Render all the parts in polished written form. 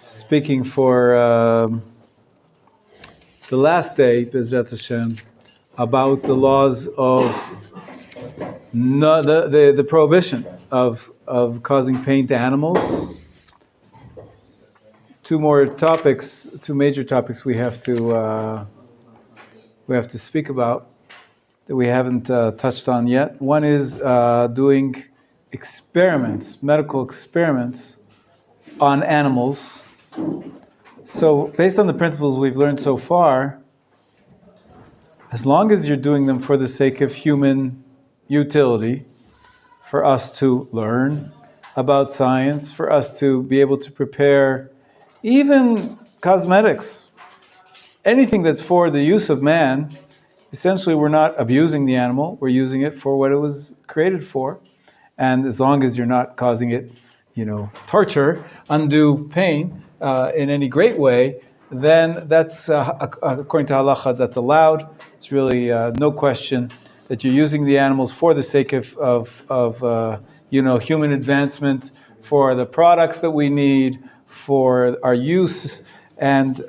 speaking for the last day, Bezrat Hashem, about the laws of the prohibition of causing pain to animals. Two major topics we have to speak about that we haven't touched on yet. One is doing medical experiments on animals. So based on the principles we've learned so far, as long as you're doing them for the sake of human utility, for us to learn about science, for us to be able to prepare even cosmetics, anything that's for the use of man, essentially we're not abusing the animal, we're using it for what it was created for. And as long as you're not causing it, torture, undue pain in any great way, then that's, according to halacha, that's allowed. It's really no question that you're using the animals for the sake of human advancement, for the products that we need, for our use, and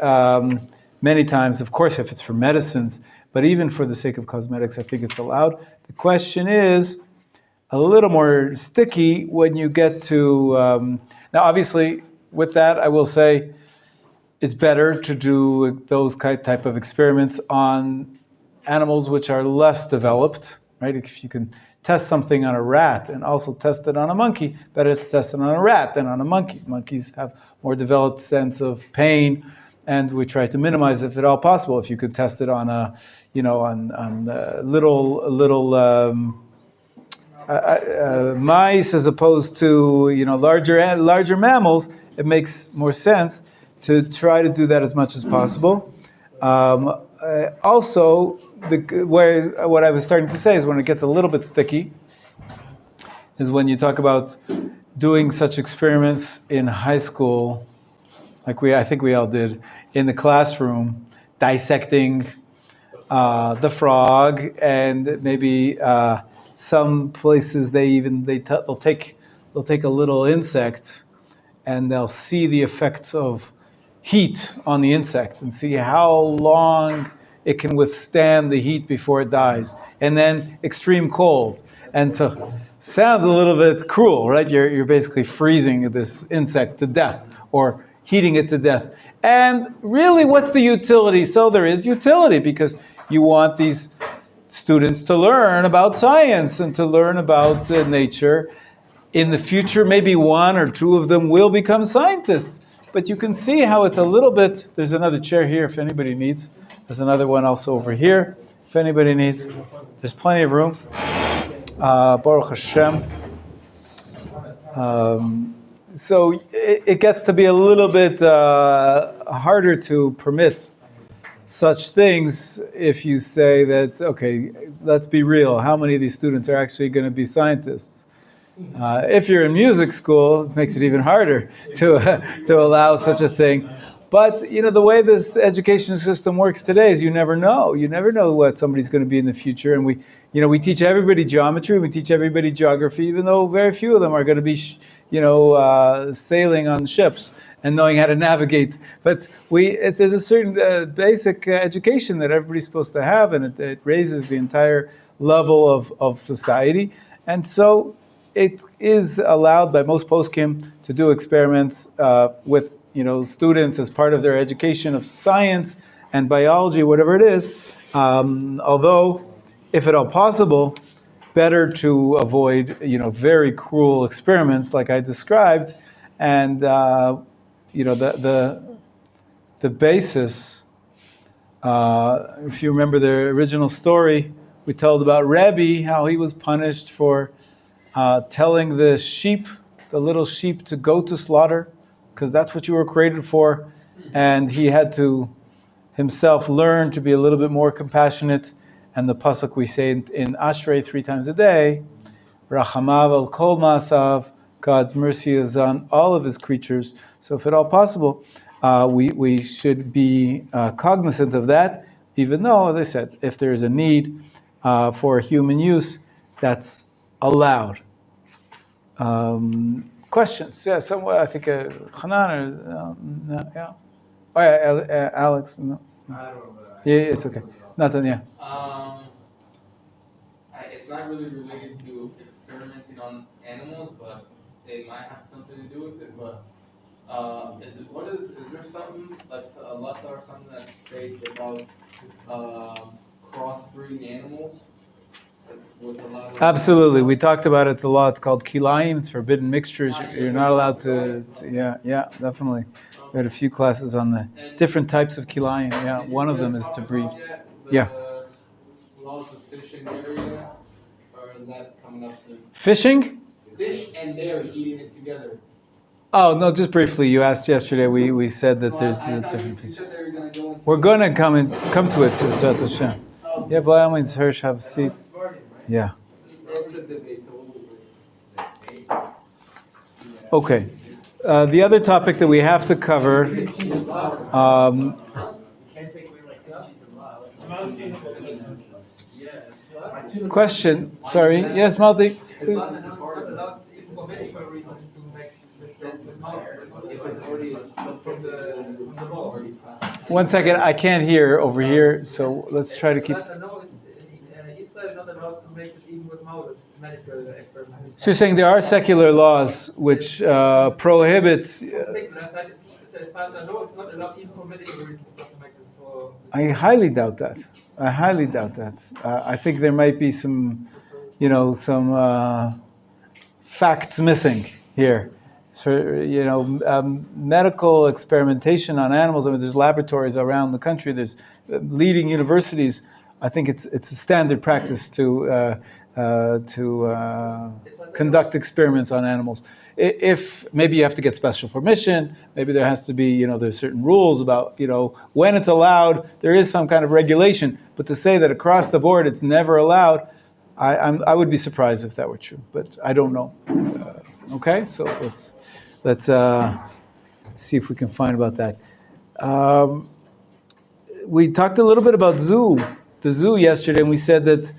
many times, of course, if it's for medicines, but even for the sake of cosmetics, I think it's allowed. The question is a little more sticky when you get to, now obviously with that I will say it's better to do those type of experiments on animals which are less developed, right? If you can test something on a rat and also test it on a monkey, better to test it on a rat than on a monkey. Monkeys have more developed sense of pain, and we try to minimize, if at all possible. If you could test it on a, little mice as opposed to larger mammals, it makes more sense to try to do that as much as possible. Also, what I was starting to say is when it gets a little bit sticky is when you talk about doing such experiments in high school, like I think we all did, in the classroom, dissecting the frog, and maybe some places they'll take a little insect and they'll see the effects of heat on the insect and see how long it can withstand the heat before it dies, and then extreme cold. And so sounds a little bit cruel, right? You're basically freezing this insect to death or heating it to death. And really, what's the utility? So there is utility because you want these students to learn about science and to learn about nature. In the future, maybe one or two of them will become scientists. But you can see how it's a little bit, there's another chair here if anybody needs. There's another one also over here if anybody needs. There's plenty of room. Baruch Hashem. So it gets to be a little bit harder to permit such things if you say that, okay, let's be real, how many of these students are actually going to be scientists? If you're in music school, it makes it even harder to allow such a thing. But the way this education system works today is you never know. You never know what somebody's going to be in the future. And we teach everybody geometry, we teach everybody geography, even though very few of them are going to be sailing on ships and knowing how to navigate. But there's a certain basic education that everybody's supposed to have, and it raises the entire level of society. And so it is allowed by most poskim to do experiments with students as part of their education of science and biology, whatever it is. Although, if at all possible, better to avoid very cruel experiments like I described. And the basis, if you remember the original story we told about Rabbi, how he was punished for telling the little sheep to go to slaughter, because that's what you were created for. And he had to himself learn to be a little bit more compassionate. And the pasuk we say in Ashrei 3 times a day, Rachamav al kol ma'asav, God's mercy is on all of his creatures. So if at all possible, we should be cognizant of that, even though, as I said, if there is a need for human use, that's allowed. Questions? Yeah, someone, I think Hanan or, no, yeah. Oh, yeah, Alex. No. I don't know. Yeah, it's okay. Nothing, yeah. It's not really related to experimenting on animals, but it might have something to do with it. But is there something like a law or something that states about crossbreeding animals? Absolutely. We talked about it, the law. It's called kilayim. It's forbidden mixtures. You're not allowed to yeah, definitely. We had a few classes on the different types of kilayim. Yeah, one of them is to breed. Yeah. Laws of fish and dairy, or is that coming up soon? Fishing? Fish and dairy, eating it together. Oh, no, just briefly. You asked yesterday. We said that there's different pieces. We're going to come to it, Sat Hashem. Yeah, by all means, Hirsch, have a seat. Yeah. Okay. The other topic that we have to cover. Question. Sorry. Yes, Malti. Please. One second. I can't hear over here, so let's try to keep. So you're saying there are secular laws which prohibit. I highly doubt that. I think there might be some, facts missing here. For medical experimentation on animals. I mean, there's laboratories around the country. There's leading universities. I think it's a standard practice to conduct experiments on animals. If maybe you have to get special permission, maybe there has to be, there's certain rules about, when it's allowed. There is some kind of regulation, but to say that across the board it's never allowed, I would be surprised if that were true, but I don't know. Okay, so let's see if we can find about that. We talked a little bit about the zoo yesterday, and we said that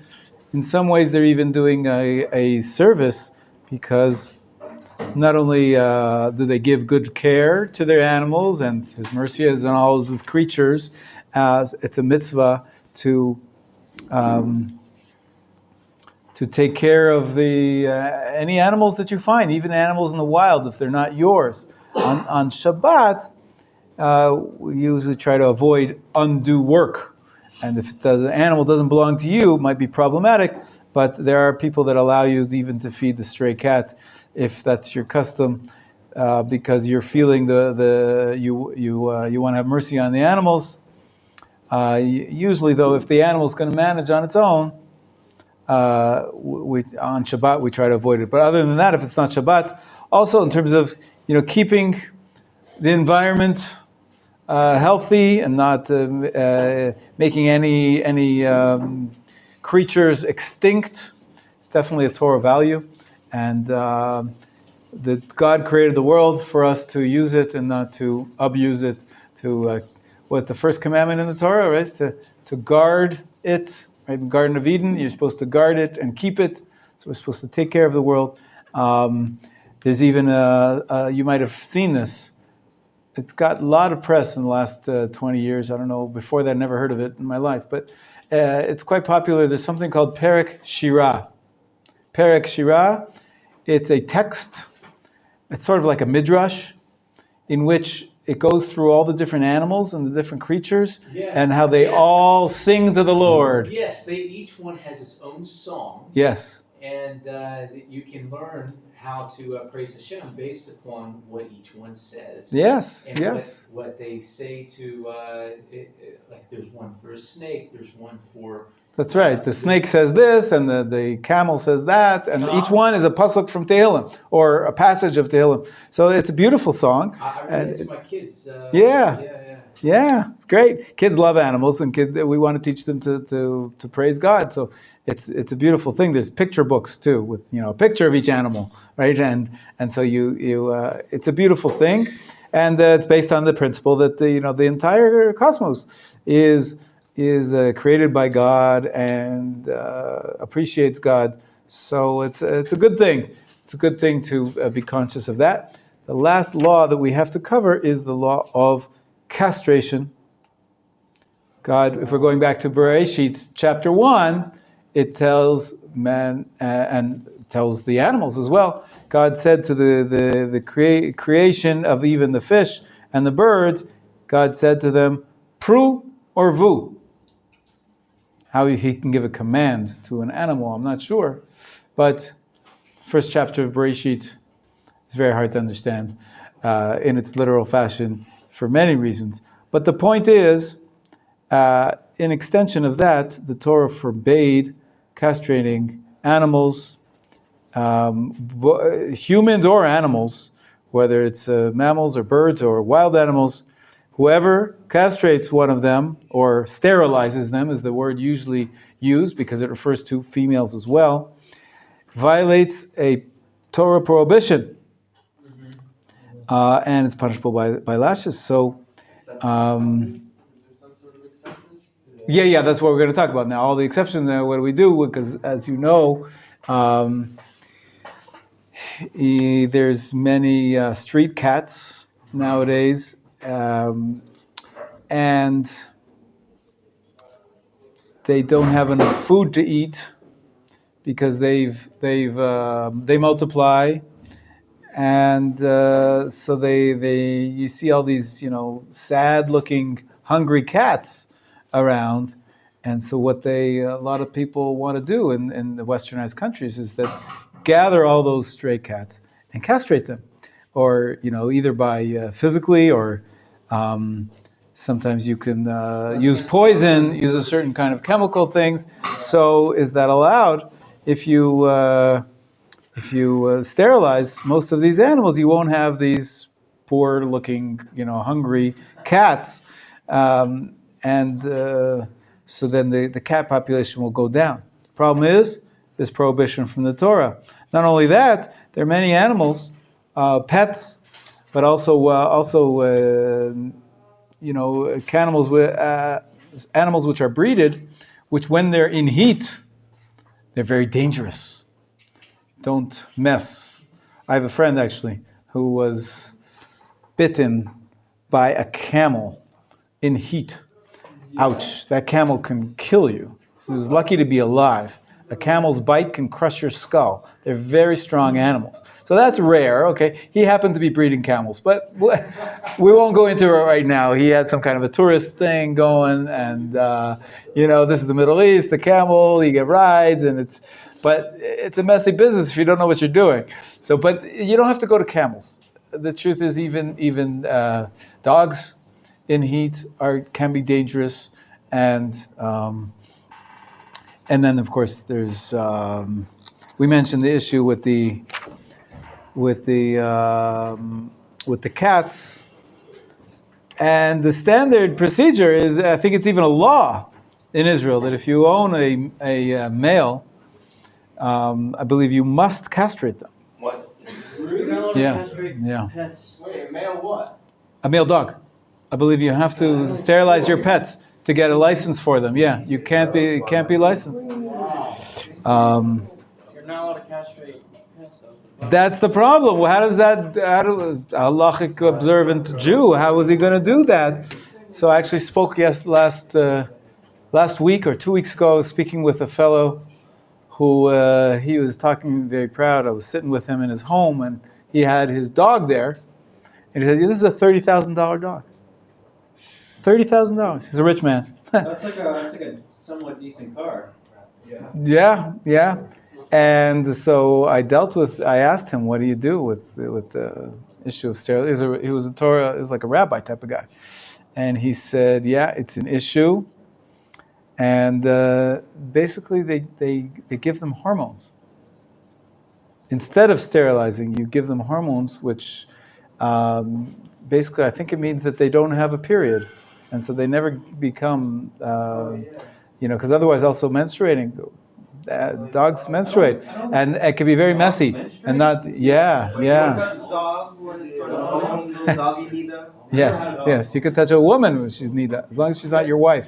in some ways they're even doing a service, because not only do they give good care to their animals, and His mercy is on all of His creatures, as it's a mitzvah to take care of the any animals that you find, even animals in the wild, if they're not yours. On Shabbat, we usually try to avoid undue work. And if the animal doesn't belong to you, it might be problematic, but there are people that allow you even to feed the stray cat, if that's your custom, because you're feeling you want to have mercy on the animals. Usually, though, if the animal's going to manage on its own, on Shabbat we try to avoid it. But other than that, if it's not Shabbat, also in terms of keeping the environment healthy and not making any creatures extinct, it's definitely a Torah value. And that God created the world for us to use it and not to abuse it. To what the first commandment in the Torah, right? Is to guard it. Right, in the Garden of Eden, you're supposed to guard it and keep it. So we're supposed to take care of the world. There's even you might have seen this. It's got a lot of press in the last 20 years. I don't know, before that I never heard of it in my life. But it's quite popular. There's something called Perek Shirah. Perek Shirah, it's a text. It's sort of like a midrash, in which it goes through all the different animals and the different creatures, and how they all sing to the Lord. Yes, each one has its own song. Yes. And you can learn how to praise Hashem based upon what each one says. Yes, and yes. What they say to, like there's one for a snake, there's one for... That's right. The snake says this, and the camel says that, and each one is a pasuk from Tehillim, or a passage of Tehillim. So it's a beautiful song. I read it to my kids. Yeah, it's great. Kids love animals, and we want to teach them to praise God. So it's a beautiful thing. There's picture books too, with a picture of each animal, right? And so it's a beautiful thing, and it's based on the principle that the entire cosmos is created by God and appreciates God. So it's a good thing it's a good thing to be conscious of that. The last law that we have to cover is the law of castration. God, if we're going back to Bereshit chapter 1, it tells man and tells the animals as well. God said to the creation of even the fish and the birds, God said to them, pru or vu. How he can give a command to an animal, I'm not sure. But first chapter of Bereshit is very hard to understand in its literal fashion for many reasons. But the point is, in extension of that, the Torah forbade castrating animals, humans or animals, whether it's mammals or birds or wild animals. Whoever castrates one of them or sterilizes them, is the word usually used because it refers to females as well, violates a Torah prohibition, and it's punishable by lashes. So, yeah, that's what we're going to talk about now. All the exceptions. Now, what do we do? Because, as you know, there's many street cats nowadays, and they don't have enough food to eat because they multiply, and so you see all these sad-looking hungry cats around, and so what a lot of people want to do in the westernized countries is that gather all those stray cats and castrate them, or either by physically or sometimes you can use poison, use a certain kind of chemical things. So is that allowed? If you sterilize most of these animals, you won't have these poor-looking, hungry cats, and so then the cat population will go down. The problem is this prohibition from the Torah. Not only that, there are many animals, pets, but also animals which are breeded, which when they're in heat, they're very dangerous. Don't mess. I have a friend actually who was bitten by a camel in heat. Ouch, that camel can kill you. He was lucky to be alive. A camel's bite can crush your skull. They're very strong animals. So that's rare, okay? He happened to be breeding camels, but we won't go into it right now. He had some kind of a tourist thing going, and this is the Middle East, the camel, you get rides, but it's a messy business if you don't know what you're doing. So, but you don't have to go to camels. The truth is even dogs in heat can be dangerous, and then of course there's we mentioned the issue with the cats, and the standard procedure is, I think it's even a law in Israel, that if you own a male, I believe you must castrate them. What? You're not allowed to castrate pets. Wait, a male what? A male dog. I believe you have to sterilize your pets to get a license for them. Yeah, you can't be licensed. You're not allowed to castrate pets, though. That's the problem. Well, how does halachic observant Jew, how was he going to do that? So I actually spoke last week or 2 weeks ago, I was speaking with a fellow who he was talking very proud. I was sitting with him in his home, and he had his dog there, and he said, "This is a $30,000 dog. $30,000. He's a rich man." That's like a somewhat decent car. Yeah. Yeah. And so I asked him, "What do you do with the issue of sterilization?" He was like a rabbi type of guy, and he said, "Yeah, it's an issue." And basically, they give them hormones. Instead of sterilizing, you give them hormones, which basically, I think it means that they don't have a period, and so they never become, because otherwise, also menstruating. Dogs menstruate, and it can be very messy, and not. Yeah. Yes. You can touch a woman when she's nida, as long as she's not your wife.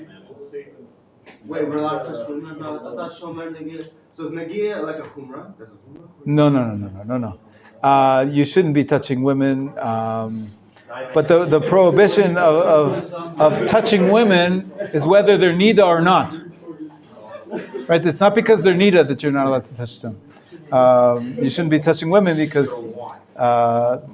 Wait, we're allowed to touch women? No, I thought Shomer Negia. So is Negia like a Chumrah? There's a Chumrah? No. You shouldn't be touching women. But the prohibition of touching women is whether they're nida or not. Right? It's not because they're nida that you're not allowed to touch them. You shouldn't be touching women because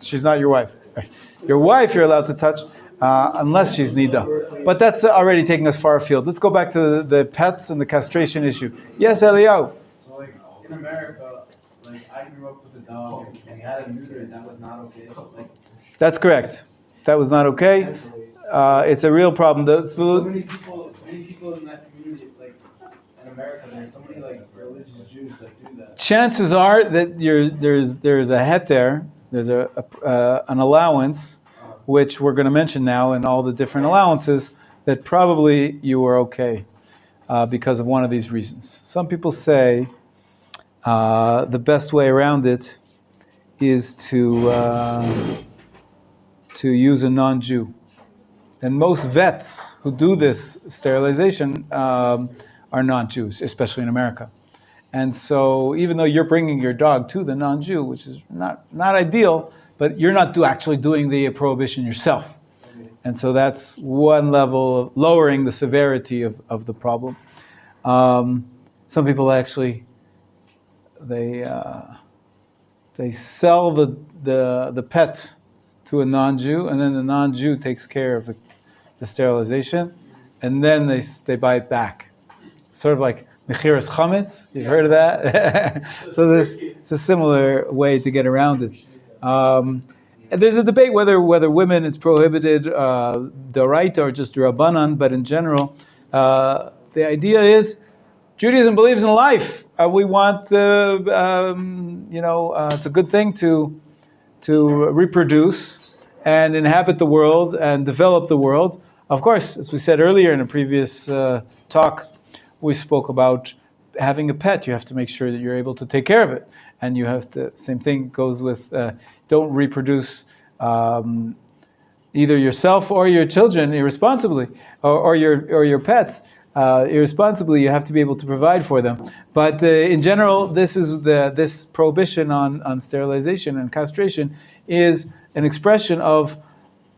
she's not your wife. Right? Your wife you're allowed to touch unless she's nida. But that's already taking us far afield. Let's go back to the pets and the castration issue. Yes, Eliyahu. So like in America, like I grew up with a dog and he had a neuter, that was not okay. Like That's correct. That was not okay. It's a real problem. so many people in that community, like in America, there's so many like religious Jews that do that. Chances are that there's a heter, there's an allowance, which we're going to mention now, and all the different allowances, that probably you were okay because of one of these reasons. Some people say the best way around it is to use a non-Jew. And most vets who do this sterilization are non-Jews, especially in America. And so even though you're bringing your dog to the non-Jew, which is not ideal, but you're not actually doing the prohibition yourself. And so that's one level of lowering the severity of the problem. Some people actually, they sell the pet to a non-Jew, and then the non-Jew takes care of the sterilization, and then they buy it back. Sort of like mechiras chametz. You've heard of that? So it's a similar way to get around it. And there's a debate whether women it's prohibited d'oraita or just d'Rabbanan, but in general, the idea is Judaism believes in life. We want it's a good thing to reproduce and inhabit the world and develop the world. Of course, as we said earlier in a previous talk, we spoke about having a pet. You have to make sure that you're able to take care of it. And you have to, same thing goes with, don't reproduce either yourself or your children irresponsibly, or your pets irresponsibly. You have to be able to provide for them. But in general, this prohibition on sterilization and castration is an expression of,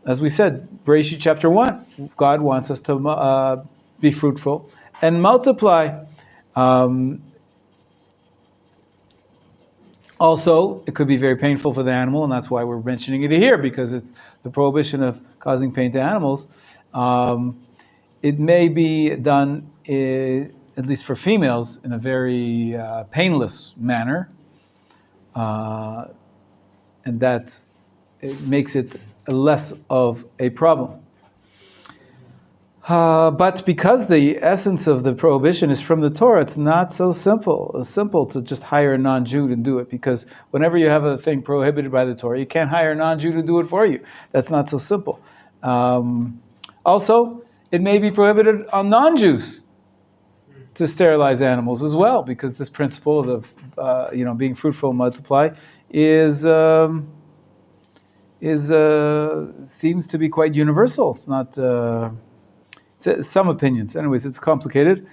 as we said, Bereshit chapter 1. God wants us to be fruitful and multiply. Also, it could be very painful for the animal, and that's why we're mentioning it here, because it's the prohibition of causing pain to animals. It may be done, at least for females, in a very painless manner, and that it makes it less of a problem. But because the essence of the prohibition is from the Torah, it's not so simple. It's simple to just hire a non-Jew to do it, because whenever you have a thing prohibited by the Torah, you can't hire a non-Jew to do it for you. That's not so simple. Also, it may be prohibited on non-Jews to sterilize animals as well, because this principle of being fruitful and multiply seems to be quite universal. It's not. Some opinions. Anyways, it's complicated.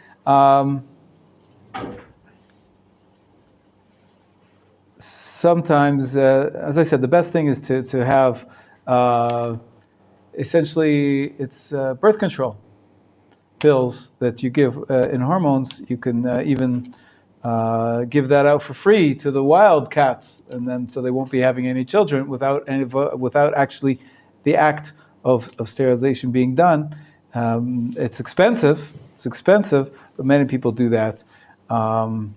Sometimes, as I said, the best thing is to have essentially it's birth control pills that you give in hormones. You can even give that out for free to the wild cats, and then so they won't be having any children without actually the act of sterilization being done. It's expensive, but many people do that to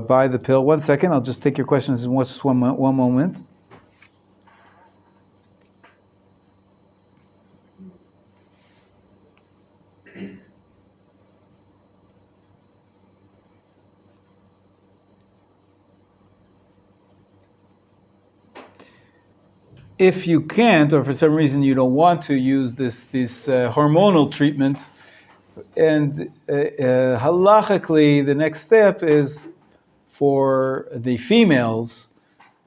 buy the pill. 1 second, I'll just take your questions in just one moment. If you can't, or for some reason you don't want to use this hormonal treatment, and halachically the next step is for the females,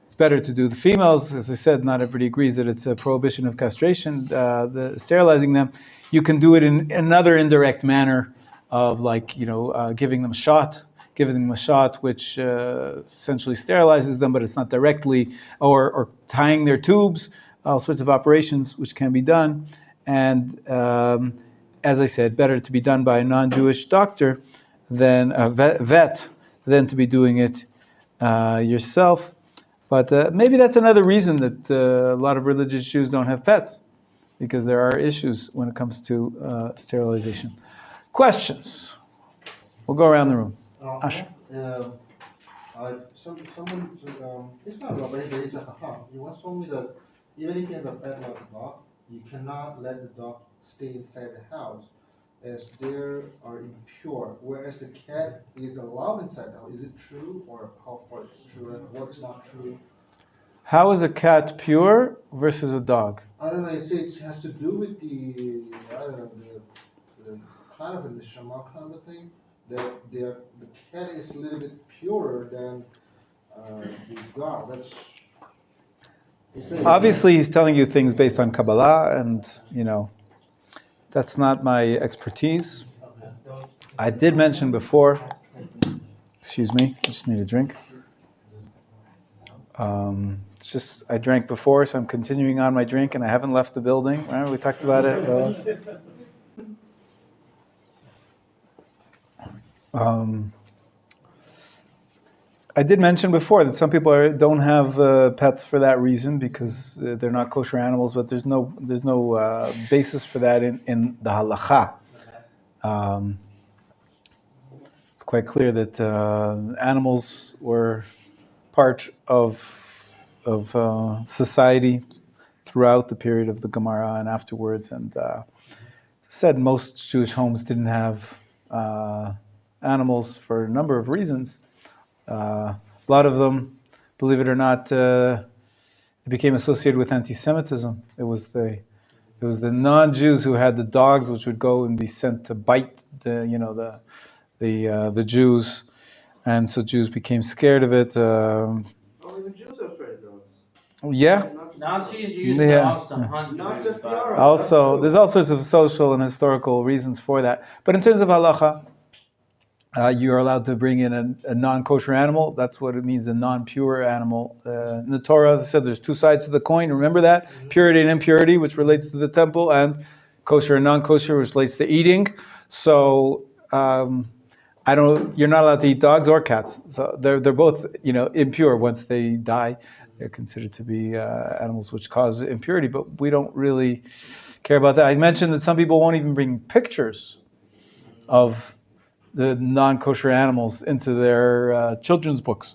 it's better to do the females. As I said, not everybody agrees that it's a prohibition of castration, the sterilizing them. You can do it in another indirect manner of giving them a shot, which essentially sterilizes them, but it's not directly, or tying their tubes, all sorts of operations which can be done. And as I said, better to be done by a non-Jewish doctor than a vet than to be doing it yourself. But maybe that's another reason that a lot of religious Jews don't have pets, because there are issues when it comes to sterilization. Questions? We'll go around the room. Asher. It's not Rabbi, but it's a Chacham. He once told me that even if you have a pet like a dog, you cannot let the dog stay inside the house, as they are impure, whereas the cat is allowed inside the house. Is it true, or how far it's true, and what's not true? How is a cat pure versus a dog? I don't know, it has to do with the kind of in the Shema kind of thing, that the cat is a little bit purer than the dog. That's obviously he's telling you things based on Kabbalah, and that's not my expertise. I did mention before, excuse me, I just need a drink. I drank before, so I'm continuing on my drink, and I haven't left the building. Remember we talked about it? I did mention before that some people don't have pets for that reason, because they're not kosher animals, but there's no basis for that in the halacha. It's quite clear that animals were part of society throughout the period of the Gemara and afterwards. And as I said, most Jewish homes didn't have animals for a number of reasons. A lot of them, believe it or not, it became associated with anti-Semitism. It was the non-Jews who had the dogs, which would go and be sent to bite the Jews, and so Jews became scared of it. Even Jews are afraid of dogs. Yeah. Nazis used dogs to hunt. Not just the Jews, Arabs. Also, there's all sorts of social and historical reasons for that. But in terms of halacha, you are allowed to bring in a non-kosher animal. That's what it means, a non-pure animal. In the Torah, as I said, there's two sides to the coin. Remember that? Purity and impurity, which relates to the temple, and kosher and non-kosher, which relates to eating. So you're not allowed to eat dogs or cats. So they're both impure once they die. They're considered to be animals which cause impurity, but we don't really care about that. I mentioned that some people won't even bring pictures of the non-kosher animals into their children's books.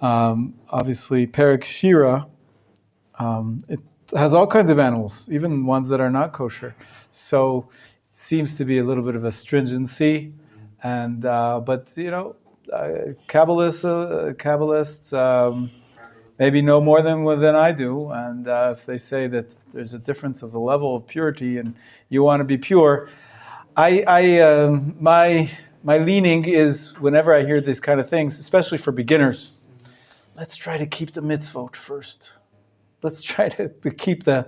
Obviously, Perek Shira, it has all kinds of animals, even ones that are not kosher. So it seems to be a little bit of a stringency, and but Kabbalists maybe know more than I do, and if they say that there's a difference of the level of purity, and you want to be pure, my leaning is, whenever I hear these kind of things, especially for beginners, let's try to keep the mitzvot first. Let's try to keep the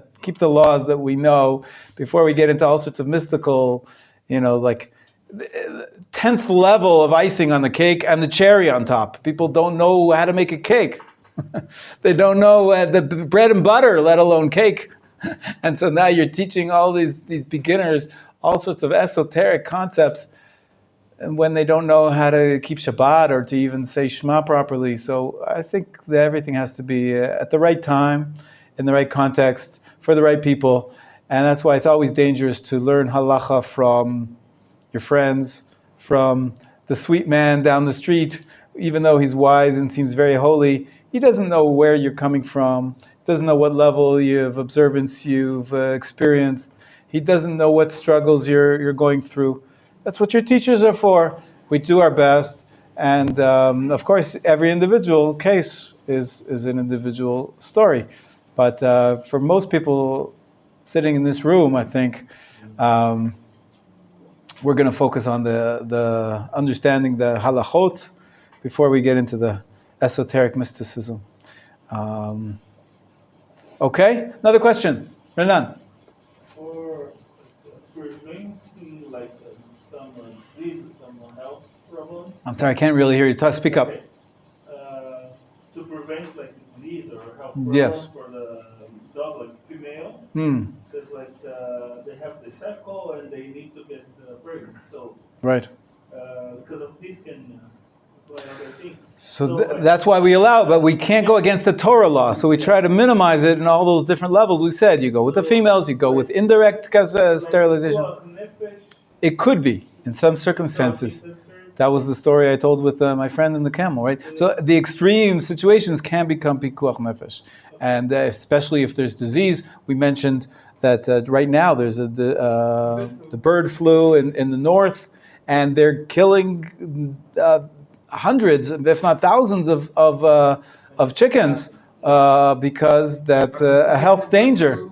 laws that we know before we get into all sorts of mystical, like 10th level of icing on the cake and the cherry on top. People don't know how to make a cake. They don't know the bread and butter, let alone cake. And so now you're teaching all these beginners all sorts of esoteric concepts, and when they don't know how to keep Shabbat or to even say Shema properly. So I think that everything has to be at the right time, in the right context, for the right people. And that's why it's always dangerous to learn halacha from your friends, from the sweet man down the street. Even though he's wise and seems very holy, he doesn't know where you're coming from, doesn't know what level of observance you've experienced. He doesn't know what struggles you're going through. That's what your teachers are for. We do our best. And of course, every individual case is an individual story. But for most people sitting in this room, I think we're going to focus on the understanding the halachot before we get into the esoteric mysticism. Okay, another question. Renan. For preventing like some disease, some health problems. I'm sorry, I can't really hear you. Speak up. Okay. To prevent like disease or health Yes. problems for the dog, like female, because like they have the cycle and they need to get pregnant. So Right. because of this can apply other things. So that's why we allow it, but we can't go against the Torah law. So we try to minimize it in all those different levels. We said you go with the females, you go with indirect sterilization. It could be in some circumstances. That was the story I told with my friend in the camel, right? So the extreme situations can become pikuach nefesh, and especially if there's disease. We mentioned that right now there's the bird flu in the north, and they're killing hundreds, if not thousands, of chickens because that's a health danger.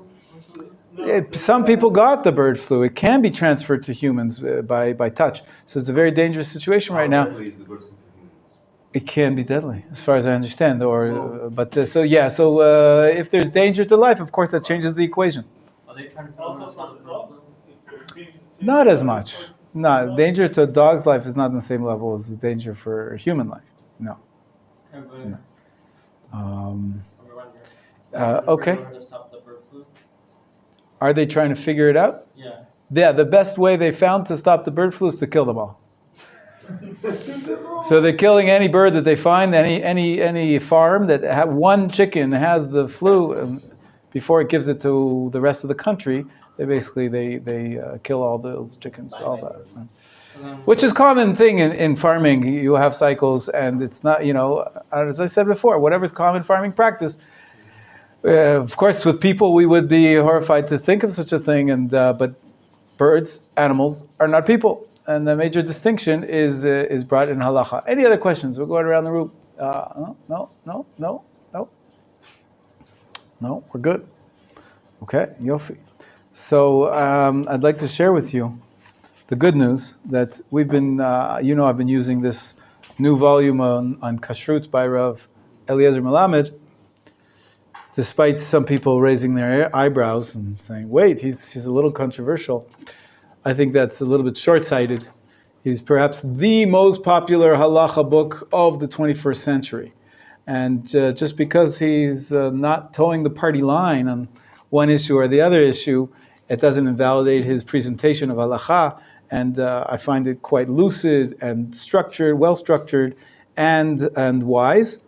Some people got the bird flu. It can be transferred to humans by touch. So it's a very dangerous situation right now. It can be deadly, as far as I understand. So if there's danger to life, of course that changes the equation. Are they trying to follow us on the bird flu? Not as much. No, danger to a dog's life is not on the same level as the danger for a human life. No. Everybody. Okay. To stop the bird flu? Are they trying to figure it out? Yeah. Yeah, the best way they found to stop the bird flu is to kill them all. So they're killing any bird that they find, any farm that one chicken has the flu, and before it gives it to the rest of the country, they kill all those chickens, all that. Which is common thing in farming. You have cycles, and it's not, as I said before, whatever's common farming practice. Of course, with people, we would be horrified to think of such a thing, but birds, animals, are not people. And the major distinction is brought in halacha. Any other questions? We're going around the room. No, we're good. Okay, yofi. So I'd like to share with you the good news that we've been, I've been using this new volume on Kashrut by Rav Eliezer Melamed, despite some people raising their eyebrows and saying, wait, he's a little controversial. I think that's a little bit short-sighted. He's perhaps the most popular halacha book of the 21st century. And just because he's not towing the party line on one issue or the other issue, it doesn't invalidate his presentation of halacha. And I find it quite lucid and structured, well-structured, and wise.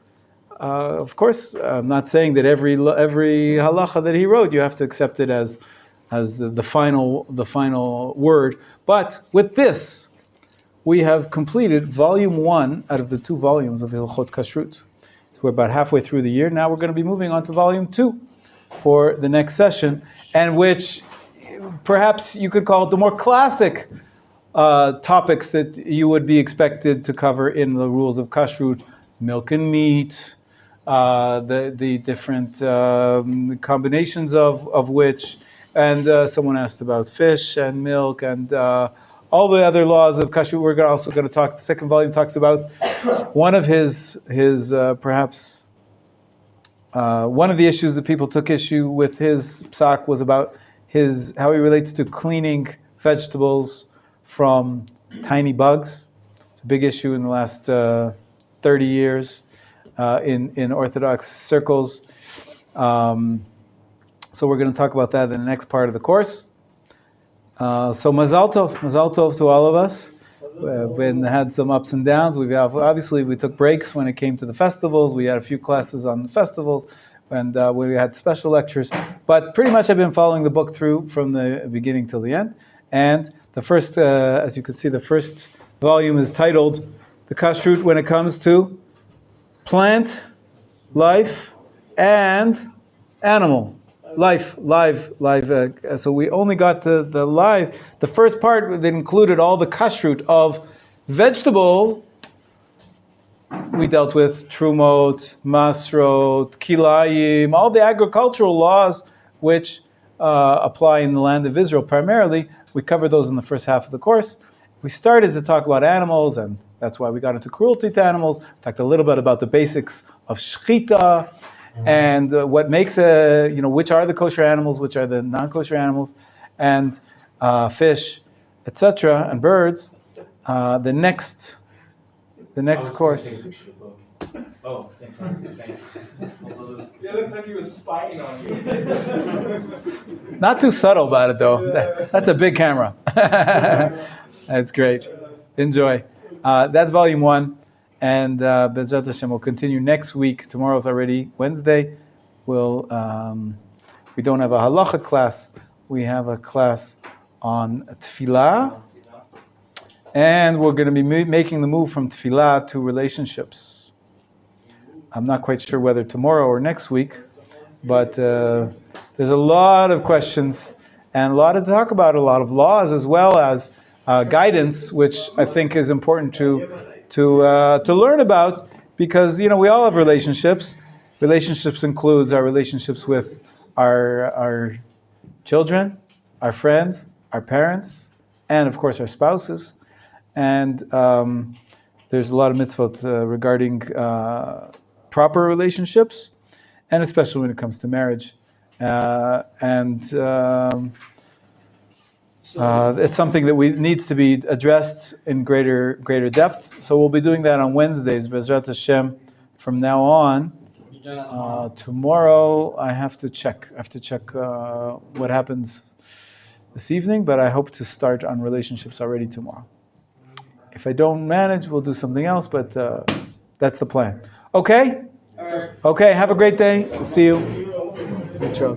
Of course, I'm not saying that every halacha that he wrote, you have to accept it as the final word. But with this, we have completed volume 1 out of the 2 volumes of Hilchot Kashrut. So we're about halfway through the year. Now we're going to be moving on to volume 2 for the next session, and which perhaps you could call it the more classic topics that you would be expected to cover in the rules of Kashrut, milk and meat, the different combinations of which, and someone asked about fish and milk and all the other laws of Kashrut. We're also going to talk. The second volume talks about one of his perhaps one of the issues that people took issue with his psak was about how he relates to cleaning vegetables from tiny bugs. It's a big issue in the last 30 years in Orthodox circles. So we're going to talk about that in the next part of the course. So Mazal Tov to all of us. We've had some ups and downs. We took breaks when it came to the festivals. We had a few classes on the festivals, and we had special lectures. But pretty much I've been following the book through from the beginning till the end. And the first, as you can see, the first volume is titled "The Kashrut when it comes to plant, life, and animal." Live. So we only got the live. The first part that included all the kashrut of vegetable. We dealt with trumot, masrot, kilayim, all the agricultural laws which apply in the land of Israel primarily. We covered those in the first half of the course. We started to talk about animals, and that's why we got into cruelty to animals. Talked a little bit about the basics of shechita. and what makes which are the kosher animals, which are the non-kosher animals, and fish, etc., and birds. The next course. Oh, fantastic. Thank you. It looked like he was spying on you. Not too subtle about it, though. That's a big camera. That's great. Enjoy. That's volume 1. And Bezrat Hashem will continue next week. Tomorrow's already Wednesday. We don't have a halacha class. We have a class on tefillah. And we're going to be making the move from tefillah to relationships. I'm not quite sure whether tomorrow or next week, but there's a lot of questions and a lot to talk about, a lot of laws as well as guidance, which I think is important to learn about, because we all have relationships. Relationships includes our relationships with our children, our friends, our parents, and of course our spouses. And there's a lot of mitzvot regarding proper relationships, and especially when it comes to marriage. It's something that needs to be addressed in greater depth. So we'll be doing that on Wednesdays, Bezrat Hashem, from now on. Tomorrow I have to check. What happens this evening, but I hope to start on relationships already tomorrow. If I don't manage, we'll do something else, but that's the plan. Okay? Okay, have a great day. See you.